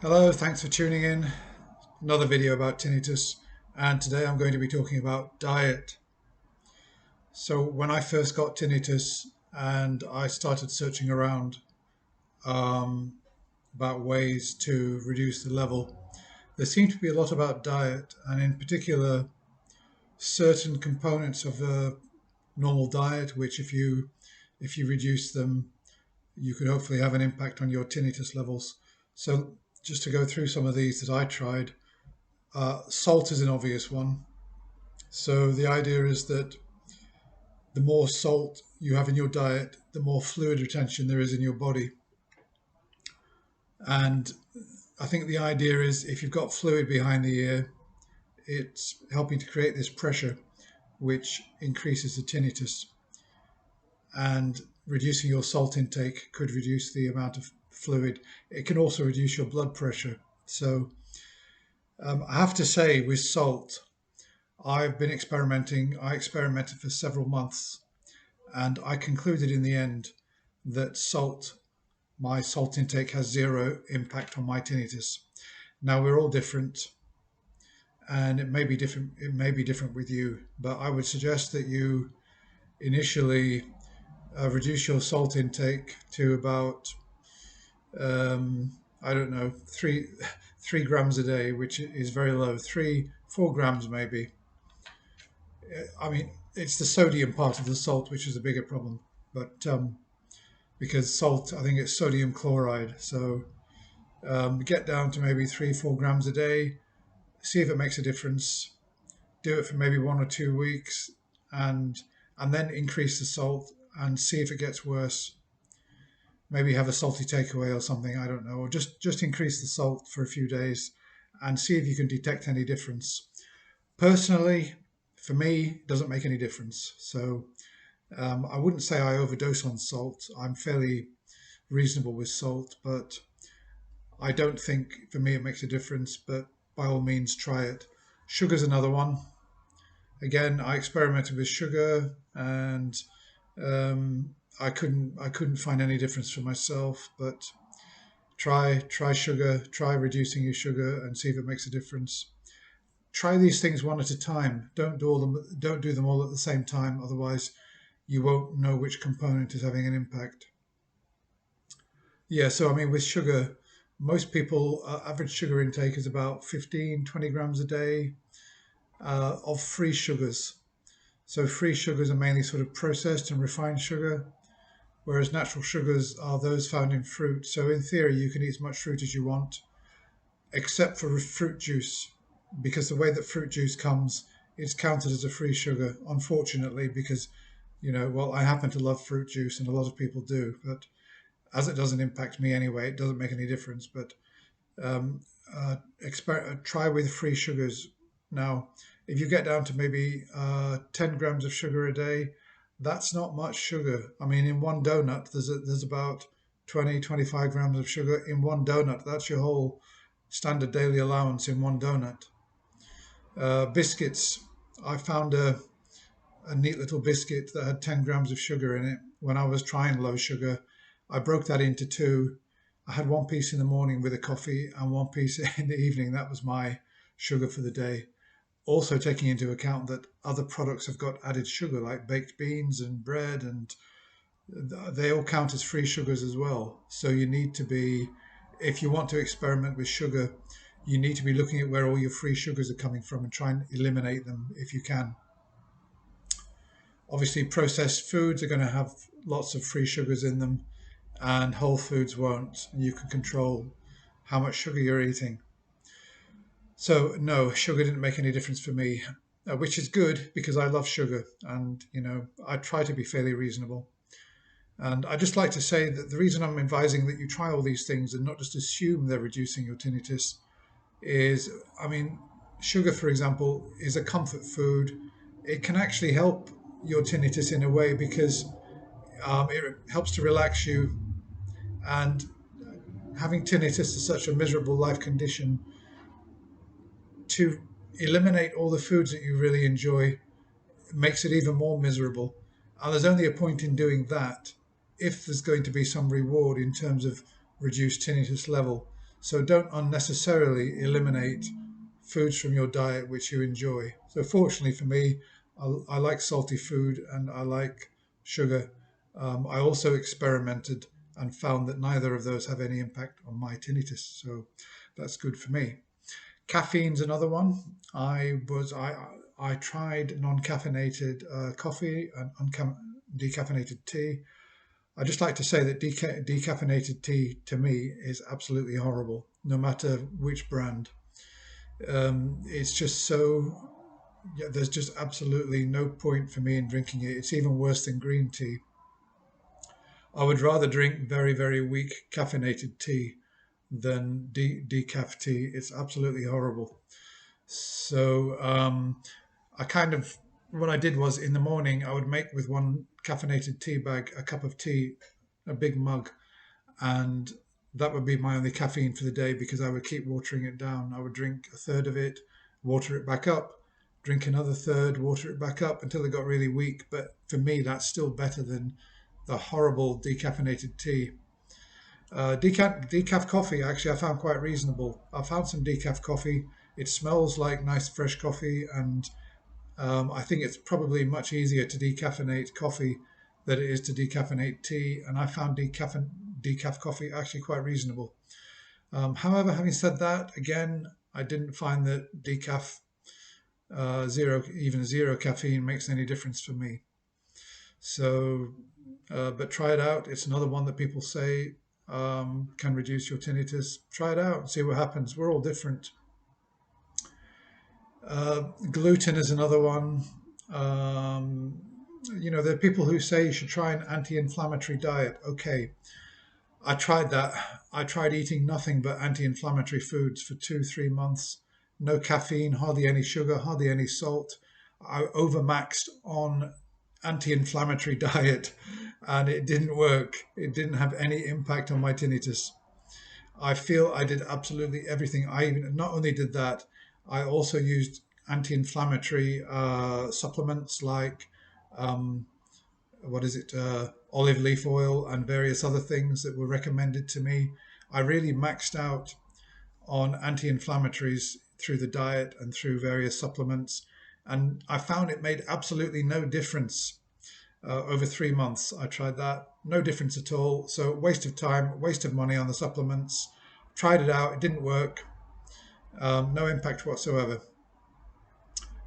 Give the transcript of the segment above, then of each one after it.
Hello, thanks for tuning in. Another video about tinnitus, and today I'm going to be talking about diet. So, when I first got tinnitus and I started searching around um, about ways to reduce the level, there seemed to be a lot about diet, and in particular, certain components of a normal diet, which if you reduce them, you could hopefully have an impact on your tinnitus levels. So, just to go through some of these that I tried. Salt is an obvious one. So the idea is that the more salt you have in your diet, the more fluid retention there is in your body. And I think the idea is if you've got fluid behind the ear, it's helping to create this pressure, which increases the tinnitus. And reducing your salt intake could reduce the amount of fluid. It can also reduce your blood pressure. So I have to say, with salt, I've been experimenting. I experimented for several months, and I concluded in the end that my salt intake has zero impact on my tinnitus. Now we're all different, and it may be different. It may be different with you, but I would suggest that you initially reduce your salt intake to about I don't know, three grams a day, which is very low. 4 grams maybe. I mean, it's the sodium part of the salt which is a bigger problem, but because salt, I think it's sodium chloride. So get down to maybe 3, 4 grams a day. See if it makes a difference. Do it for maybe 1 or 2 weeks, and and then increase the salt and see if it gets worse. Maybe have a salty takeaway or something. I don't know, or just increase the salt for a few days and see if you can detect any difference. Personally, for me, it doesn't make any difference. So I wouldn't say I overdose on salt. I'm fairly reasonable with salt, but I don't think for me it makes a difference. But by all means, try it. Sugar's another one. Again, I experimented with sugar, and I couldn't find any difference for myself. But try sugar, try reducing your sugar, and see if it makes a difference. Try these things one at a time. Don't do them all at the same time. Otherwise, you won't know which component is having an impact. Yeah, so I mean, with sugar, most people average sugar intake is about 15, 20 grams a day of free sugars. So free sugars are mainly sort of processed and refined sugar, whereas natural sugars are those found in fruit. So in theory, you can eat as much fruit as you want, except for fruit juice, because the way that fruit juice comes, it's counted as a free sugar, unfortunately, because, well, I happen to love fruit juice and a lot of people do, but as it doesn't impact me anyway, it doesn't make any difference. But um, try with free sugars. Now, if you get down to maybe 10 grams of sugar a day, that's not much sugar. I mean, in one donut, there's about 20, 25 grams of sugar in one donut. That's your whole standard daily allowance in one donut. Biscuits. I found a neat little biscuit that had 10 grams of sugar in it when I was trying low sugar. I broke that into two. I had one piece in the morning with a coffee and one piece in the evening. That was my sugar for the day. Also, taking into account that other products have got added sugar, like baked beans and bread, and they all count as free sugars as well. So you need to be, if you want to experiment with sugar, you need to be looking at where all your free sugars are coming from and try and eliminate them if you can. Obviously, processed foods are going to have lots of free sugars in them, and whole foods won't. You can control how much sugar you're eating. So, no, sugar didn't make any difference for me, which is good because I love sugar and, I try to be fairly reasonable. And I just like to say that the reason I'm advising that you try all these things and not just assume they're reducing your tinnitus is, I mean, sugar, for example, is a comfort food. It can actually help your tinnitus in a way because it helps to relax you. And having tinnitus is such a miserable life condition, to eliminate all the foods that you really enjoy makes it even more miserable. And there's only a point in doing that if there's going to be some reward in terms of reduced tinnitus level. So don't unnecessarily eliminate foods from your diet which you enjoy. So fortunately for me, I like salty food and I like sugar. I also experimented and found that neither of those have any impact on my tinnitus. So that's good for me. Caffeine's another one. I tried non-caffeinated coffee and decaffeinated tea. I just like to say that decaffeinated tea to me is absolutely horrible, no matter which brand. It's just so, yeah, there's just absolutely no point for me in drinking it. It's even worse than green tea. I would rather drink very, very weak caffeinated tea than decaf tea. It's absolutely horrible. So I kind of, what I did was in the morning, I would make with one caffeinated tea bag a cup of tea, a big mug, and that would be my only caffeine for the day because I would keep watering it down. I would drink a third of it, water it back up, drink another third, water it back up until it got really weak. But for me, that's still better than the horrible decaffeinated tea. Decaf coffee, actually, I found quite reasonable. I found some decaf coffee. It smells like nice fresh coffee, and I think it's probably much easier to decaffeinate coffee than it is to decaffeinate tea. And I found decaf coffee actually quite reasonable. However, having said that, again, I didn't find that decaf even zero caffeine makes any difference for me. So, but try it out. It's another one that people say can reduce your tinnitus. Try it out and see what happens. We're all different. Gluten is another one. Um, there are people who say you should try an anti-inflammatory diet. Okay, I tried that. I tried eating nothing but anti-inflammatory foods for 2, 3 months. No caffeine, hardly any sugar, hardly any salt. I overmaxed on anti-inflammatory diet, and it didn't work. It didn't have any impact on my tinnitus. I feel I did absolutely everything. I even not only did that, I also used anti-inflammatory supplements like um, what is it, olive leaf oil and various other things that were recommended to me. I really maxed out on anti-inflammatories through the diet and through various supplements, and I found it made absolutely no difference. Over 3 months, I tried that. No difference at all. So waste of time, waste of money on the supplements. Tried it out. It didn't work. No impact whatsoever.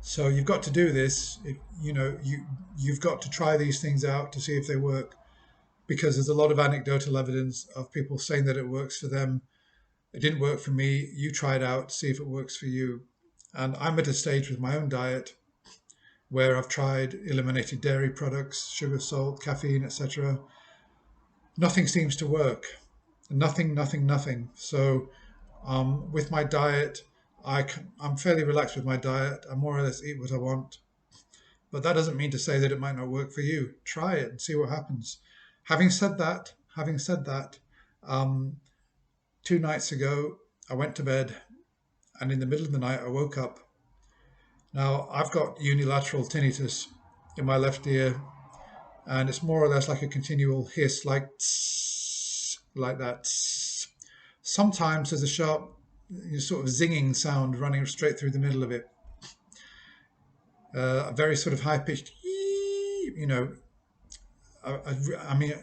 So you've got to do this. You've got to try these things out to see if they work, because there's a lot of anecdotal evidence of people saying that it works for them. It didn't work for me. You try it out, see if it works for you. And I'm at a stage with my own diet where I've tried eliminated dairy products, sugar, salt, caffeine, etc. Nothing seems to work. Nothing, nothing, nothing. So with my diet, I'm fairly relaxed with my diet. I more or less eat what I want. But that doesn't mean to say that it might not work for you. Try it and see what happens. Having said that, um, 2 nights ago, I went to bed, and in the middle of the night, I woke up. Now, I've got unilateral tinnitus in my left ear, and it's more or less like a continual hiss, like tss, like that. Tss. Sometimes there's a sharp, sort of zinging sound running straight through the middle of it. A very sort of high pitched, I mean,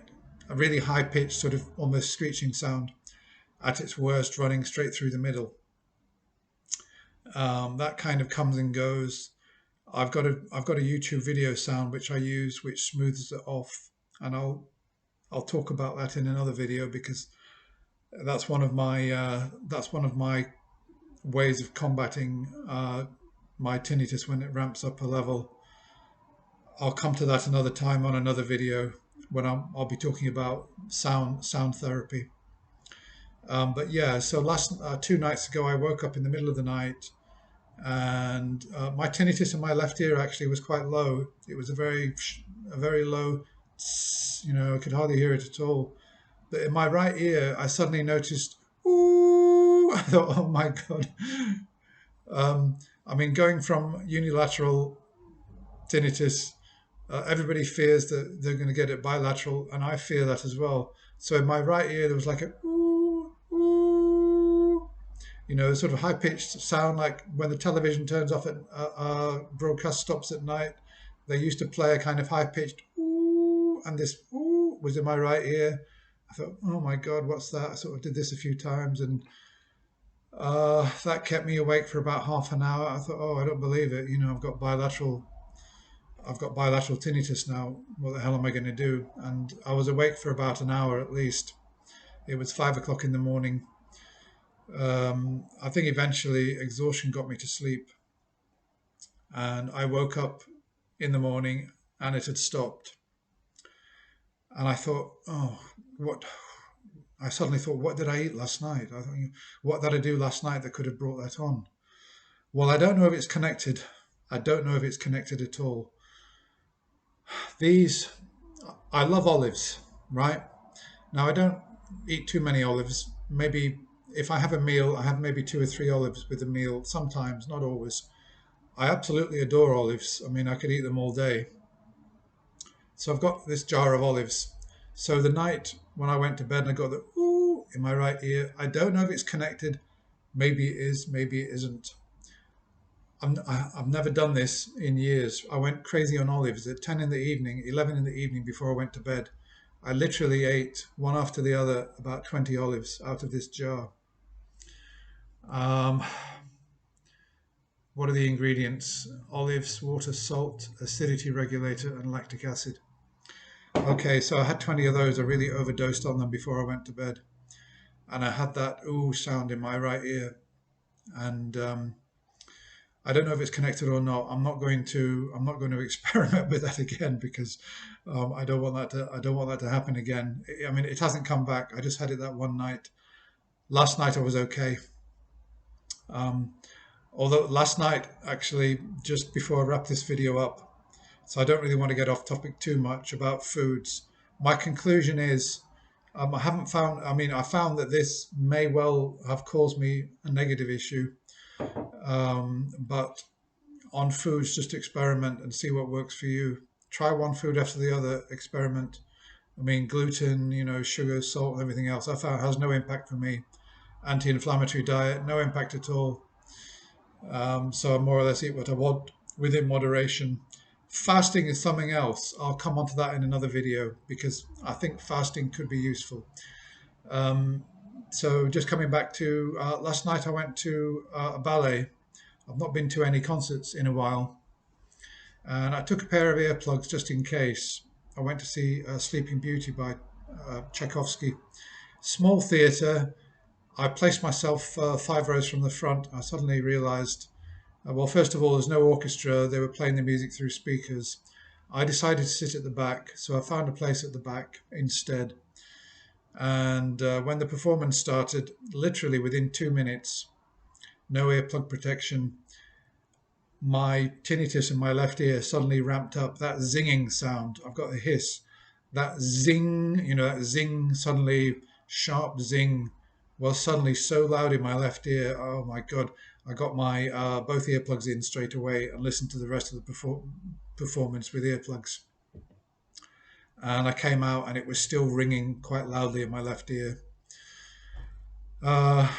a really high pitched, sort of almost screeching sound at its worst, running straight through the middle. That kind of comes and goes. I've got a YouTube video sound which I use, which smooths it off, and I'll talk about that in another video, because that's one of my ways of combating my tinnitus when it ramps up a level. I'll come to that another time on another video when I'll be talking about sound therapy. But yeah, so last 2 nights ago, I woke up in the middle of the night, and my tinnitus in my left ear actually was quite low. It was a very low, I could hardly hear it at all. But in my right ear, I suddenly noticed, ooh, I thought, oh my God. I mean, going from unilateral tinnitus, everybody fears that they're going to get it bilateral, and I fear that as well. So in my right ear, there was like a ooh, ooh, You know, sort of high pitched sound like when the television turns off at broadcast stops at night. They used to play a kind of high pitched ooh, and this ooh was in my right ear. I thought, oh my God, what's that? I sort of did this a few times, and that kept me awake for about half an hour. I thought, oh, I don't believe it. You know, I've got bilateral tinnitus now. What the hell am I going to do? And I was awake for about an hour at least. It was 5 o'clock in the morning. I think eventually exhaustion got me to sleep, and I woke up in the morning and it had stopped. And I thought, oh, what? I suddenly thought, what did I eat last night? I thought, what did I do last night that could have brought that on? Well, I don't know if it's connected. I don't know if it's connected at all. These, I love olives, right? Now, I don't eat too many olives. Maybe if I have a meal, I have maybe 2 or 3 olives with a meal, sometimes, not always. I absolutely adore olives. I mean, I could eat them all day. So I've got this jar of olives. So the night when I went to bed and I got the ooh in my right ear, I don't know if it's connected. Maybe it is, maybe it isn't. I've never done this in years. I went crazy on olives at 10 in the evening, 11 in the evening before I went to bed. I literally ate one after the other about 20 olives out of this jar. Um, what are the ingredients? Olives, water, salt, acidity regulator, and lactic acid. Okay, so I had 20 of those. I really overdosed on them before I went to bed. And I had that ooh sound in my right ear. And I don't know if it's connected or not. I'm not going to experiment with that again because I don't want that to happen again. I mean, it hasn't come back. I just had it that one night. Last night I was okay. Um, Although last night, actually, just before I wrap this video up, so I don't really want to get off topic too much about foods. My conclusion is I haven't found, I mean, I found that this may well have caused me a negative issue, but on foods, just experiment and see what works for you. Try one food after the other, experiment. I mean, gluten, you know, sugar, salt, and everything else, I found has no impact for me. Anti-inflammatory diet, no impact at all. So I more or less eat what I want within moderation. Fasting is something else. I'll come onto that in another video because I think fasting could be useful. Um, so just coming back to last night, I went to a ballet. I've not been to any concerts in a while, and I took a pair of earplugs just in case. I went to see Sleeping Beauty by Tchaikovsky. Small theatre. I placed myself 5 rows from the front. I suddenly realised, well, first of all, there's no orchestra. They were playing the music through speakers. I decided to sit at the back, so I found a place at the back instead. And when the performance started, literally within 2 minutes, no earplug protection, my tinnitus in my left ear suddenly ramped up. That zinging sound, I've got a hiss. That zing, you know, that zing, suddenly sharp zing was suddenly so loud in my left ear. Oh my God. I got my both earplugs in straight away and listened to the rest of the performance with earplugs. And I came out and it was still ringing quite loudly in my left ear. Uh,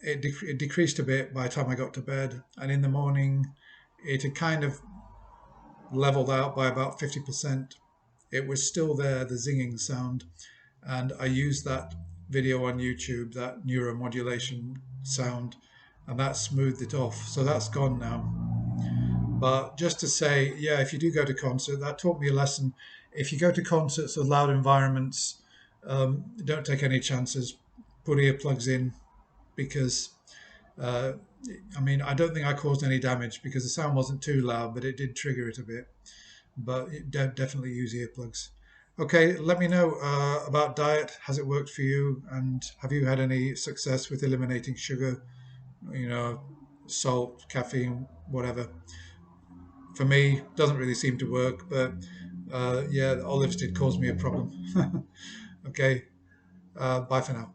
it decreased a bit by the time I got to bed. And in the morning, it had kind of leveled out by about 50%. It was still there, the zinging sound. And I used that video on YouTube, that neuromodulation sound, and that smoothed it off. So that's gone now. But just to say, yeah, if you do go to concert, that taught me a lesson. If you go to concerts with loud environments, don't take any chances. Put earplugs in because, uh, I mean, I don't think I caused any damage because the sound wasn't too loud, but it did trigger it a bit. But definitely use earplugs. Okay, let me know about diet. Has it worked for you? And have you had any success with eliminating sugar, you know, salt, caffeine, whatever? For me, doesn't really seem to work, but yeah, olives did cause me a problem. Okay, bye for now.